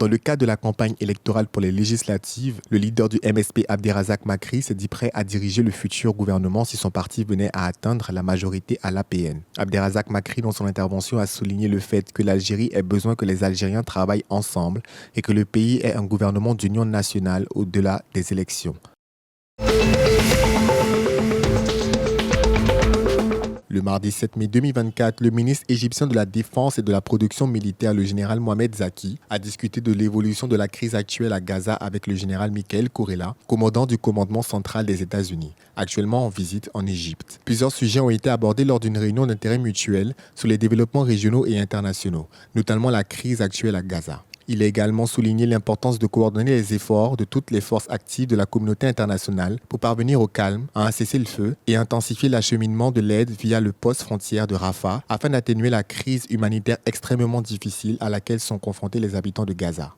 Dans le cadre de la campagne électorale pour les législatives, le leader du MSP Abderrazak Makri s'est dit prêt à diriger le futur gouvernement si son parti venait à atteindre la majorité à l'APN. Abderrazak Makri, dans son intervention, a souligné le fait que l'Algérie ait besoin que les Algériens travaillent ensemble et que le pays ait un gouvernement d'union nationale au-delà des élections. Le mardi 7 mai 2024, le ministre égyptien de la Défense et de la Production militaire, le général Mohamed Zaki, a discuté de l'évolution de la crise actuelle à Gaza avec le général Michael Kourella, commandant du commandement central des États-Unis, actuellement en visite en Égypte. Plusieurs sujets ont été abordés lors d'une réunion d'intérêt mutuel sur les développements régionaux et internationaux, notamment la crise actuelle à Gaza. Il a également souligné l'importance de coordonner les efforts de toutes les forces actives de la communauté internationale pour parvenir au calme, à un cessez-le-feu et intensifier l'acheminement de l'aide via le poste frontière de Rafah afin d'atténuer la crise humanitaire extrêmement difficile à laquelle sont confrontés les habitants de Gaza.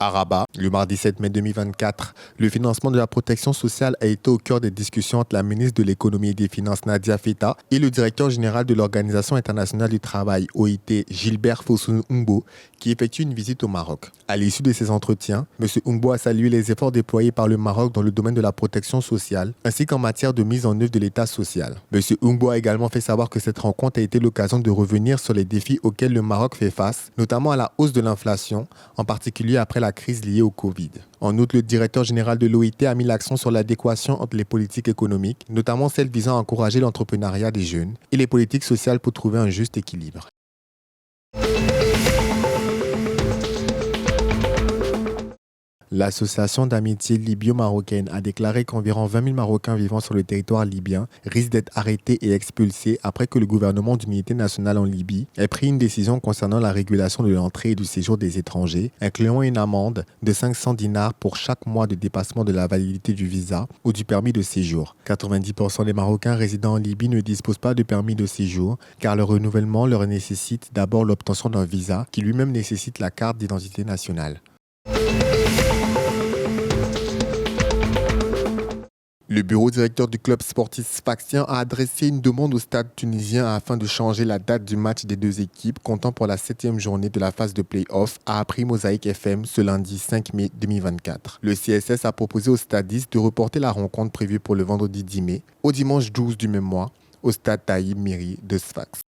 À Rabat, le mardi 7 mai 2024, le financement de la protection sociale a été au cœur des discussions entre la ministre de l'Économie et des Finances Nadia Feta et le directeur général de l'Organisation internationale du travail, OIT, Gilbert Fossou-Ngbo, qui effectue une visite au Maroc. À l'issue de ces entretiens, M. Ngbo a salué les efforts déployés par le Maroc dans le domaine de la protection sociale, ainsi qu'en matière de mise en œuvre de l'État social. M. Ngbo a également fait savoir que cette rencontre a été l'occasion de revenir sur les défis auxquels le Maroc fait face, notamment à la hausse de l'inflation, en particulier après la crise liée au Covid. En outre, le directeur général de l'OIT a mis l'accent sur l'adéquation entre les politiques économiques, notamment celles visant à encourager l'entrepreneuriat des jeunes, et les politiques sociales pour trouver un juste équilibre. L'association d'amitié libyo-marocaine a déclaré qu'environ 20 000 Marocains vivant sur le territoire libyen risquent d'être arrêtés et expulsés après que le gouvernement d'unité nationale en Libye ait pris une décision concernant la régulation de l'entrée et du séjour des étrangers, incluant une amende de 500 dinars pour chaque mois de dépassement de la validité du visa ou du permis de séjour. 90% des Marocains résidant en Libye ne disposent pas de permis de séjour car le renouvellement leur nécessite d'abord l'obtention d'un visa qui lui-même nécessite la carte d'identité nationale. Le bureau directeur du club sportif Sfaxien a adressé une demande au stade tunisien afin de changer la date du match des deux équipes comptant pour la 7e journée de la phase de play-off, a appris Mosaïque FM ce lundi 5 mai 2024. Le CSS a proposé aux stadistes de reporter la rencontre prévue pour le vendredi 10 mai au dimanche 12 du même mois au stade Taïb Miri de Sfax.